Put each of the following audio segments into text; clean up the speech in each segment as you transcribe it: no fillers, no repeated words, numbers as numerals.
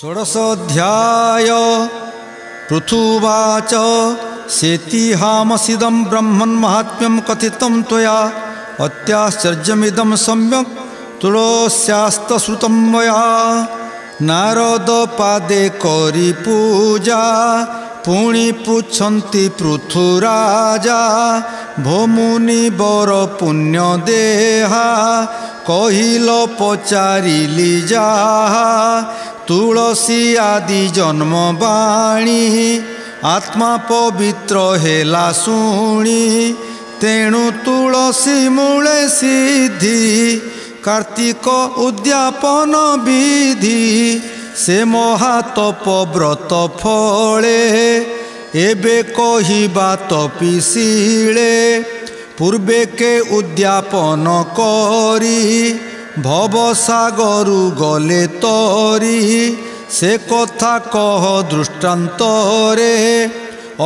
षोडशोऽध्याय पृथुवाच सेतिहामसिदं ब्रह्मन्माहात्म्यं कथितं त्वया अत्याश्चर्यमिदं सम्यक् तुलस्यास्तश्रुतं मया। नारदपादे करि पूजा पुणी पुछन्ति पृथुराजा भोमुनि बर पुण्य देहा कहिल पचारिली जाहा तुलसी आदि जन्म बाणी आत्मा पवित्र हेला शुणी तेणु तुलसी मूले सिद्धि कार्तिक उद्यापन विधि से महातप व्रत फले एबे कहिबा तपिशिले पूर्वे के उद्यापन करी भवसागरु गले तरी से कथा कह दृष्टान्तरे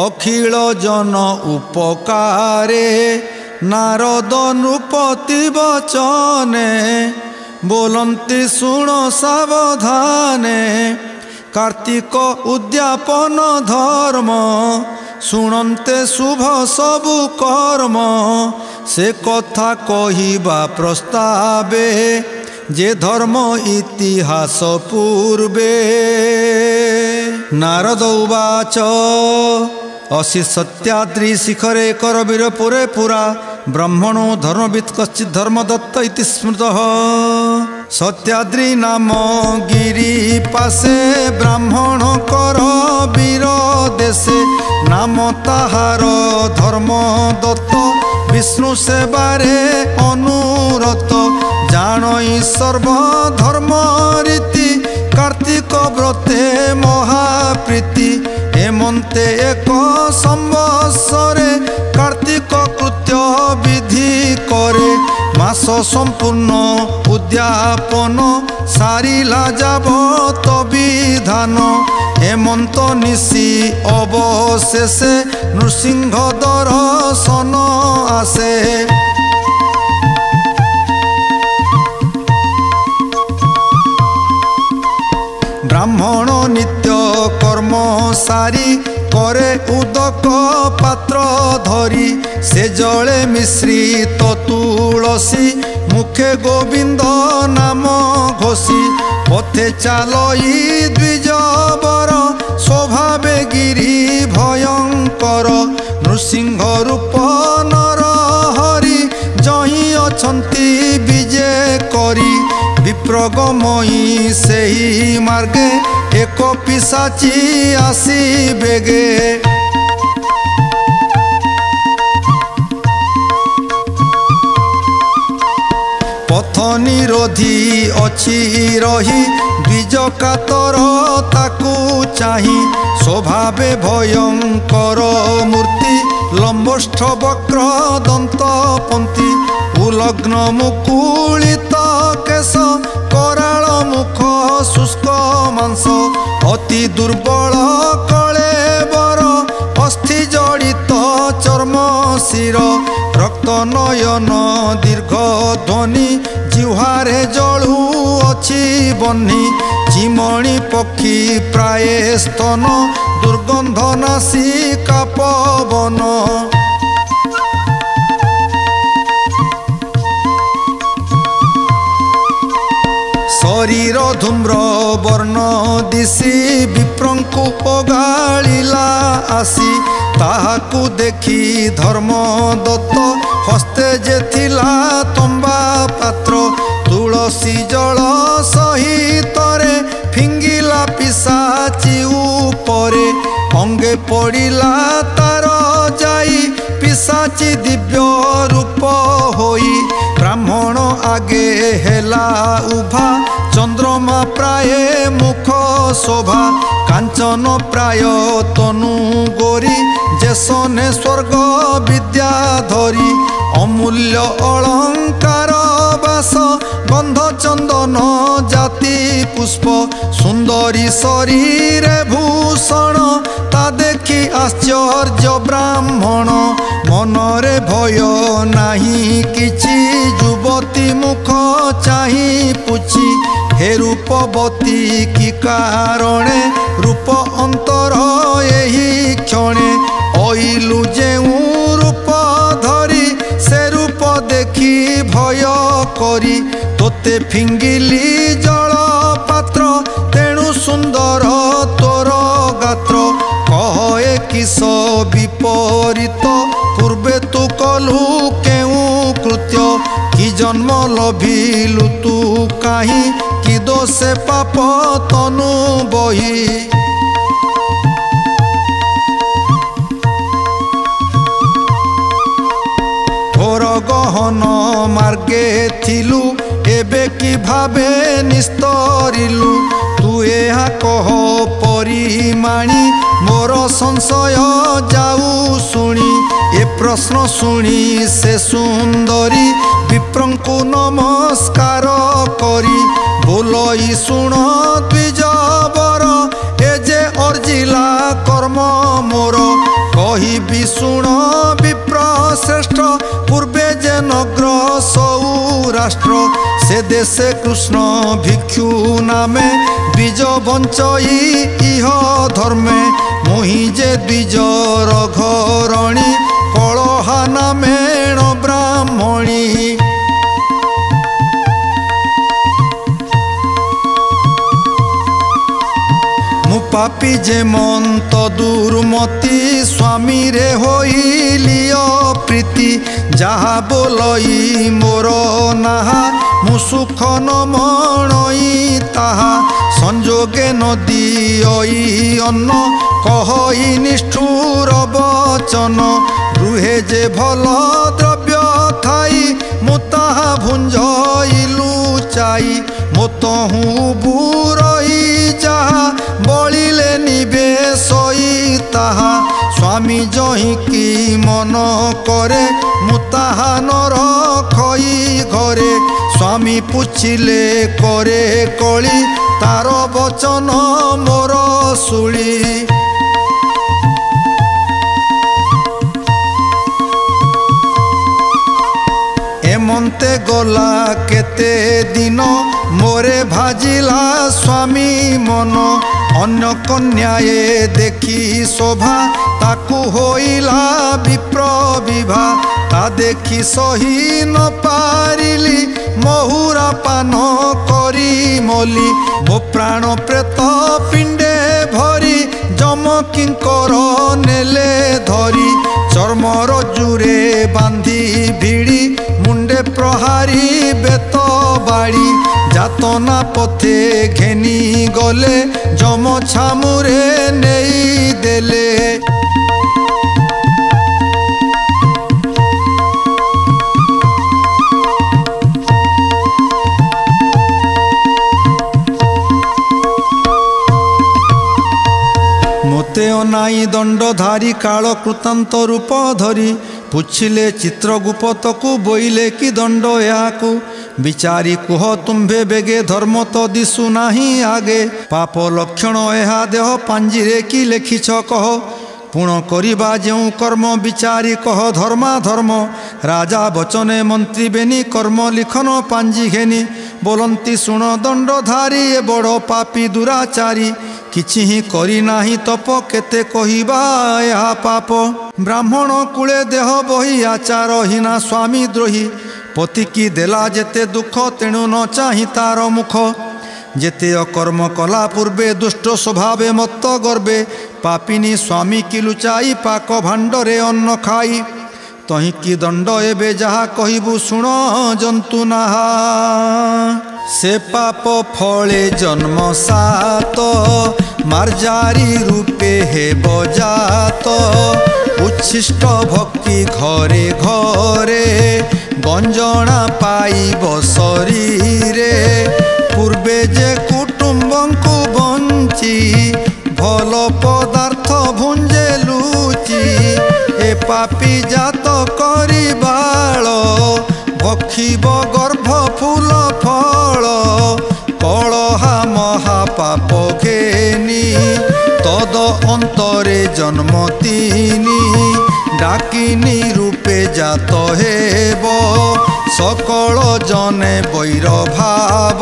अखिल जन उपकारे नारद नृपति वचने बोलन्ति शुण सावधाने कार्तिक उद्यापन धर्म शुणन्ते शुभ सबु कर्म से कथा कहिबा प्रस्तावे जे धर्म इतिहास पूर्वे। नारद उवाच असि सत्याद्रि शिखरे करवीर पुरे पुरा ब्रह्मणो धर्मवित् कश्चित् धर्मदत्त इति स्मृतः। सत्याद्रि नाम गिरी पासे ब्राह्मण करवीर देशे नाम ताहार धर्मदत्त विष्णु सेवारे अनुरत जानई सर्वधर्म रीति कार्तिक व्रते महाप्रीति हेमंते एक संवत्सरे कार्तिक कृत्य विधि करे मास संपूर्ण उद्यापन सारिला जाबत विधान हेमंत निशी अवशेषे नृसिंह दर्शन आसे। ब्राह्मण नित्य कर्म सारी करे उदक पात्र धरी से जले मिश्रित तुलसी मुखे गोविंद नाम घोषी पथे चालई द्विजबर स्वभावे गिरी भयंकर नृसिंह रूप नर हरि जही अछंती विजे करी विप्रगमयी सेही मार्गे एक पिशाची आसी बेगे। पथ निरोधी अच्छी रही द्विज कातर ताकू चाही स्वभावे भयंकर मूर्ति लंबोष्ठ वक्र दंत पंथी उलग्न मुकुलित केश कराल मुख शुष्क मांस अति दुर्बल कलेबर अस्थि जड़ित चर्म शिर रक्त नयन दीर्घ ध्वनि जिह्वारे जलू अच्छी बन्ही चिमणी पक्षी प्राय स्तन दुर्गंध नासिका पवन शरीर धूम्र वर्ण दिशी विप्रंकु पगाड़िला आसी ताहाकु देखी धर्मदत्त हस्ते जे थिला तंबा पात्र तुलसी जल सहितरे फिंगिला पिशाची उपरे अंगे पड़िला तार जाई पिशाची दिव्य रूप होई ब्राह्मण आगे हेला उभा चंद्रमा प्राय मुख शोभा कांचन प्राय तनु गोरी जेसने स्वर्ग विद्या धरी अमूल्य अलंकार बास गंध चंदन जाति पुष्प सुंदरी शरीर भूषण ता देखी आश्चर्य ब्राह्मण मनरे भय नाही किछि युवती मुख चाही पुछि हे रूपवती की कारण भय करी तोते फिंगिली जल पात्र तेणु सुंदर तोर गात्र कहे किस विपरीत पूर्वे तू कलु केउ कृत्य कि जन्म लभिलु तू काहि कि दोषे पाप तनु बही घोर गहन मार्गे थिलु एबे कि भावे निस्तरिलु तू एहा कह परिमाणी मोर संशय जाऊ शुणी ए प्रश्न शुणी से सुंदरी विप्रंकु नमस्कार करी बोलई शुण द्विजवर ए जे अर्जिला कर्म मोर कहि शुण विप्र श्रेष्ठ पूर्वे जे नग्र सौराष्ट्र से देशे कृष्ण भिक्षु नामे द्विज बंचई इह धर्मे मुहि जे द्विजर घरणी कलहा नामेण ब्राह्मणी पापी जे मंत दुर्मति स्वामी रे होइली प्रीति जहा बोलई मोर नाहा मु सुख न मणई ताहा संजोगे नदी अन्न कहई निष्ठुर वचन रुहे जे भल द्रव्य थाई मु ताहा भुंजइलु चाई मोतहु बुरई जहा बलिले निवेशई ताहा स्वामी जही की मन करे मु ताहा न रखई घरे स्वामी पुछिले करे कली तार वचन मोर शुली एमंते गला केते दिन मोरे भाजिला स्वामी मन अन्य कन्याए देखी शोभा ताकू होइला विप्र विभा ता देखी सही न पारिली महुरा पान करी मली मो प्राण प्रेत पिंडे भरी जम किंकर नेले धरी चर्म रजुरे बांधी भिड़ी मुंडे प्रहारी बेत बाड़ी जातना पथे घेनी गले जम छामुरे नेई देले मोते अनाई दंडधारी काल कृतांत रूप धरी पुछिले चित्रगुप्त को बोइले कि दंड याकू विचारी कुह तुम्भे बेगे धर्म तो दिशु नाही आगे पाप लक्षण एहा देह पांजिरे कि लेखिछ कह पुण करिबा जेउ कर्म विचारी कह धर्मा धर्म राजा बचने मंत्री बेनी कर्म लिखन पांजी घेनी बोलंती शुण दंडधारी ए बड़ पापी दुराचारी किछि ही करी नाही तप केते कहिबा एहा पाप ब्राह्मण कुले देह बही आचार हीना स्वामी द्रोही पति की देला जेते दुख तेणु न चाहि तार मुख जेते अकर्म कला पूर्वे दुष्ट स्वभावे मत्त गर्वे पापिनी स्वामी की लुचाई पाक भाण्डरे अन्न खाई तही की दंड एबे जहा कहिबु शुण जंतु नाहा से पाप फले जन्म सात मार्जारी रूपे हे बजात उच्छिष्ट भक्ति घरे घरे गंजना पाइब शरीरे पूर्वे जे कुटुंबंकु बंची भल पदार्थ भुंजे लुची ए पापी जात करी बाल भक्षिब गर्भ फूल फल कलहा महापाप घेनी तद अंतरे जन्मतीनी डाकिनी रूपे जात हेब सकल जने बैर भाव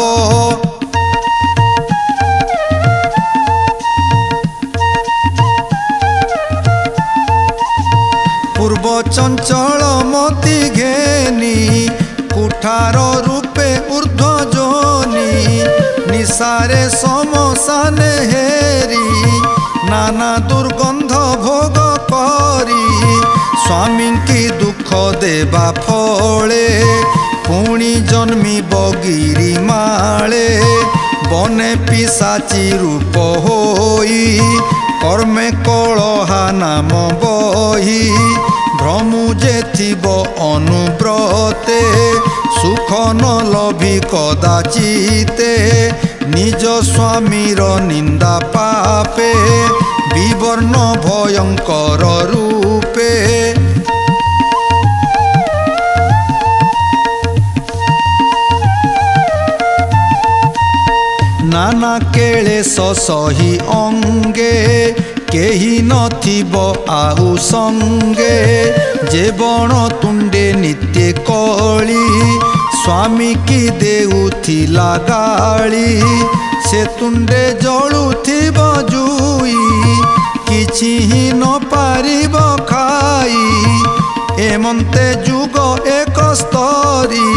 पूर्व चंचल मति घेनी ଠାର ରୂପେ ଊର୍ଦ୍ଧ୍ୱ ଯୋନି ନିଶାରେ ସମସାନେ ହେରି ନାନା ଦୁର୍ଗନ୍ଧ ଭୋଗ କରି ସ୍ୱାମୀଙ୍କି ଦୁଃଖ ଦେବା ଫଳେ ପୁଣି ଜନ୍ମିବ ଗିରିମାଳେ ବନେ ପିଶାଚି ରୂପ ହୋଇ କର୍ମେ କଳହା ନାମ ବହି ଭ୍ରମୁ ଯେ ଥିବ ଅନୁବ୍ରତେ ସୁଖ ନ ଲଭି କଦାଚିତେ ନିଜ ସ୍ୱାମୀର ନିନ୍ଦା ପାପେ ବିବର୍ଣ୍ଣ ଭୟଙ୍କର ରୂପେ नाना केळे सही अंगे केही नथिब आउ संगे जे बण तुंडे नित्य कली स्वामी की देउथिला गाली से तुंडे जळुथिब जुई किछि ही न पारिब खाई एमंते जुग एक स्तरी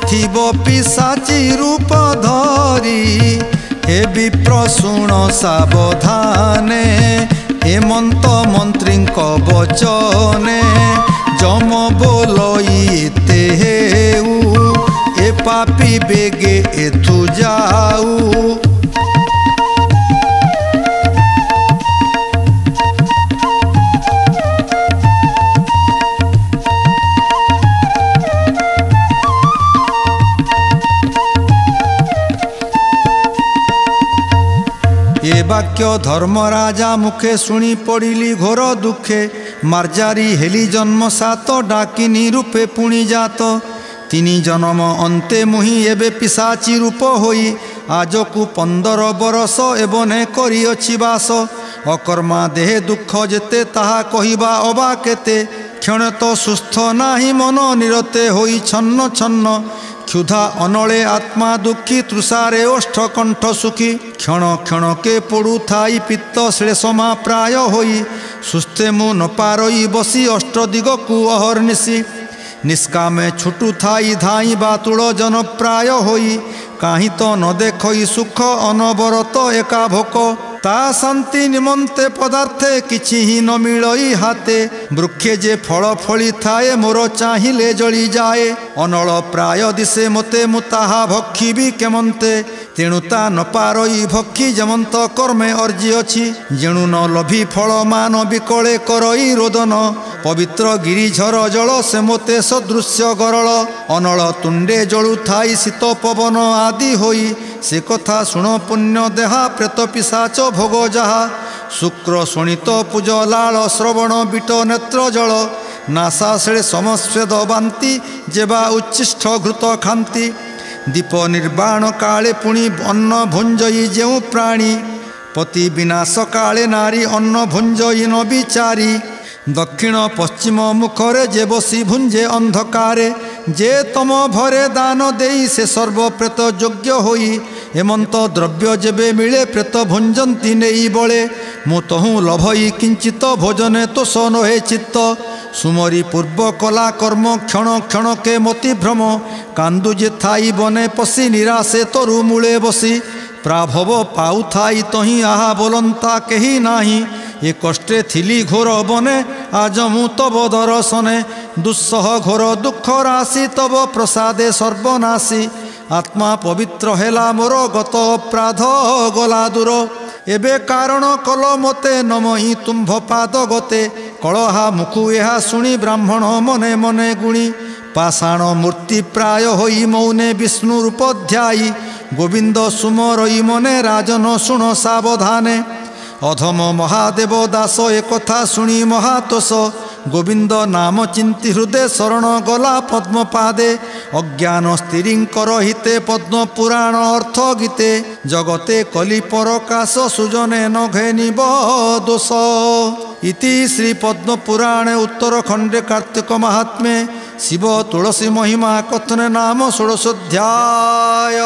थिब पिशाची रूप धरी हे विप्र शुण सावधाने हेमंत मंत्री वचने जम बोलई एते हेउ ए पापी बेगे एथु जाऊ ए वाक्य धर्मराजा मुखे शुणी पड़िली घोर दुखे मार्जारी हेली जन्म सात डाकिनी रूपे पुणी जात तीनी जन्म अंते मुहि एबे पिशाची रूप होई आजकु 15 बरस एबने करिअछि बास अकर्मा देह दुख जेते ताहा कहिबा अबा केते क्षण तो सुस्थ नाही मन निरते होई छन्न छन्न क्षुधा अनले आत्मा दुखी तृषारे ओष्ठ कंठ सुखी क्षण क्षण के पड़ू थाई पित्त श्लेषमा प्राय होई सुस्थे मु न पारई बसी अष्ट दिग कु अहर्निशी निष्कामे छुटू थाई धाई बातुल जन प्राय होई काहि तो न देखई सुख अनबरत एका भोक ता शांति निमंते पदार्थे किछि ही न मिलई हाथे वृक्षे जे फल फली थाए मोर चाहिले जली जाए अनल प्राय दिशे मते मु ताहा भक्षिबी केमंते तेणु ता न पारई भक्षी जमंत कर्मे अर्जी अछि जेणु न लभी फल मान बिकले करई रोदन पवित्र गिरिझर जल से मोते सदृश्य गरल अनल तुंडे जळु थाई शीत पवन आदि होई से कथा शुण पुण्य देहा प्रेत पिशाच भोग जहा शुक्र शोणित पूज लाल श्रवण बीट नेत्र जल नासाश्रे समस्वेद बांति जेबा उच्छिष्ट घृत खांति दीप निर्वाण काले पुणी अन्न भुंजई जेउ प्राणी पति विनाश काले नारी अन्न भुंजई न विचारी दक्षिण पश्चिम मुखरे जे बसी भुंजे अंधकारे जे तम भरे दान देई से सर्वप्रेत योग्य होई हेमंत द्रव्य जेबे मिले प्रेत भुंजंती नेई बळे मु तहु लभई किंचित भोजने तोष नहे चित्त सुमरी पूर्व कला कर्म क्षण क्षण के मति भ्रम कांदु जे थाई बने पसी निराशे तरु मूले बसी प्राभव पाउ थाई तही आहा बोलंता केही नाही ए कष्टे थिली घोर बने आज मु तब दर्शने दुस्सह घोर दुख राशि तब प्रसादे सर्वनाशी आत्मा पवित्र हेला मोर गत अपराध गला दूर एबे कारण कल मते नमहि तुम्भ पाद गते कलहा मुखु एहा शुणी ब्राह्मण मने मने गुणी पाषाण मूर्ति प्राय होई मौने विष्णु रूप ध्यायी गोविंद सुमरई मने राजन शुण सावधाने अधम महादेव दास एकथा शुणी महातोष गोविंद नाम चिंती हृदय शरण गला पद्म पादे अज्ञान स्त्रींकर हिते पद्म पुराण अर्थ गीते जगते कली परकाश सुजने नघे निब दोष इति श्री पद्म पुराणे उत्तरखंडे कार्तिक महात्म्ये शिव तुलसी महिमा कथने नाम 16 अध्याय।